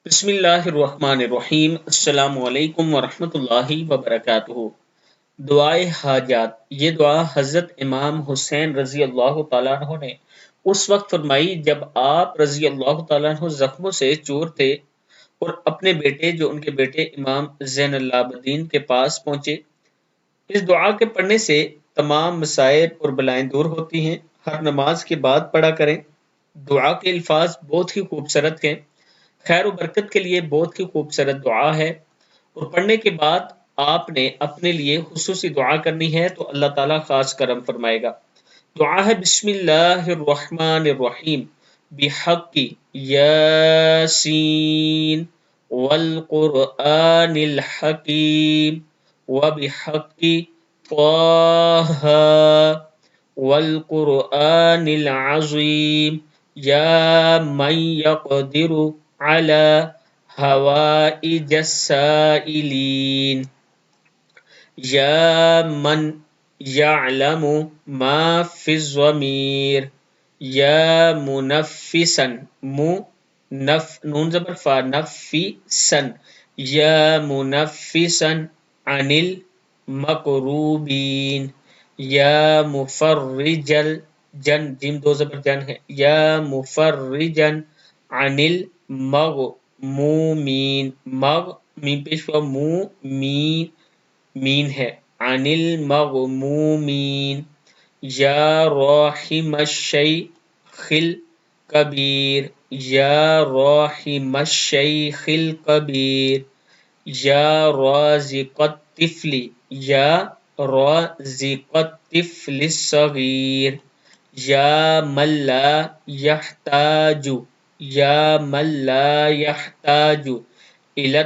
بسم اللہ الرحمن الرحیم۔ السلام علیکم ورحمۃ اللہ وبرکاتہ۔ دعائے حاجات، یہ دعا حضرت امام حسین رضی اللہ تعالیٰ عنہ نے اس وقت فرمائی جب آپ رضی اللہ تعالیٰ عنہ زخموں سے چور تھے اور اپنے بیٹے جو ان کے بیٹے امام زین العابدین کے پاس پہنچے۔ اس دعا کے پڑھنے سے تمام مصائب اور بلائیں دور ہوتی ہیں۔ ہر نماز کے بعد پڑھا کریں۔ دعا کے الفاظ بہت ہی خوبصورت ہیں، خیر و برکت کے لیے بہت ہی خوبصورت دعا ہے، اور پڑھنے کے بعد آپ نے اپنے لیے خصوصی دعا کرنی ہے تو اللہ تعالیٰ خاص کرم فرمائے گا۔ دعا ہے بسم اللہ الرحمن الرحیم بحق یاسین والقرآن الحکیم وبحق طہ والقرآن العظیم یا من یقدر علی حوائج السائلین یا من یعلم ما فی الضمیر یا منفسا نون زبر فا نفسا یا منفسا عن المکروبین یا مفرج الجن جیم دو زبر جن ہے یا مفرجا عن المغمومین میم پیش ہوا مین ہے عن المغمومین یا راحم الشیخ الکبیر یا راحم الشیخ الکبیر یا رازق الطفل یا رازق الطفل الصغیر یا من لا یحتاج الی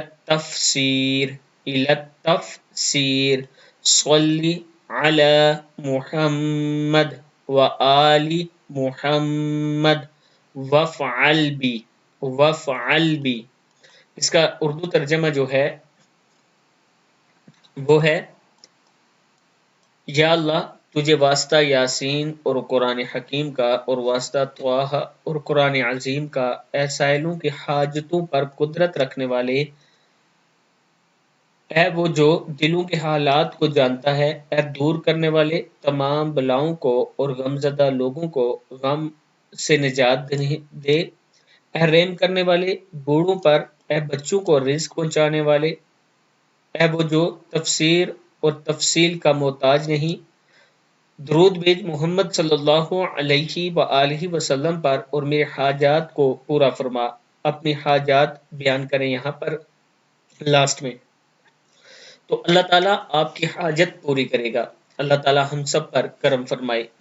التفسیر صلی علی محمد وآل محمد وفعل بی اس کا اردو ترجمہ جو ہے وہ ہے، یا اللہ تجھے واسطہ یاسین اور قرآن حکیم کا اور واسطہ طٰہٰ اور قرآن عظیم کا، اے سائلوں کی حاجتوں پر قدرت رکھنے والے، اے وہ جو دلوں کے حالات کو جانتا ہے، اے دور کرنے والے تمام بلاؤں کو اور غم زدہ لوگوں کو غم سے نجات دے، اے رحم کرنے والے بوڑھوں پر، اے بچوں کو رزق پہنچانے والے، اے وہ جو تفسیر اور تفصیل کا محتاج نہیں۔ درود بھیج محمد صلی اللہ علیہ وآلہ وسلم پر اور میرے حاجات کو پورا فرما۔ اپنی حاجات بیان کریں یہاں پر لاسٹ میں، تو اللہ تعالیٰ آپ کی حاجت پوری کرے گا۔ اللہ تعالیٰ ہم سب پر کرم فرمائے۔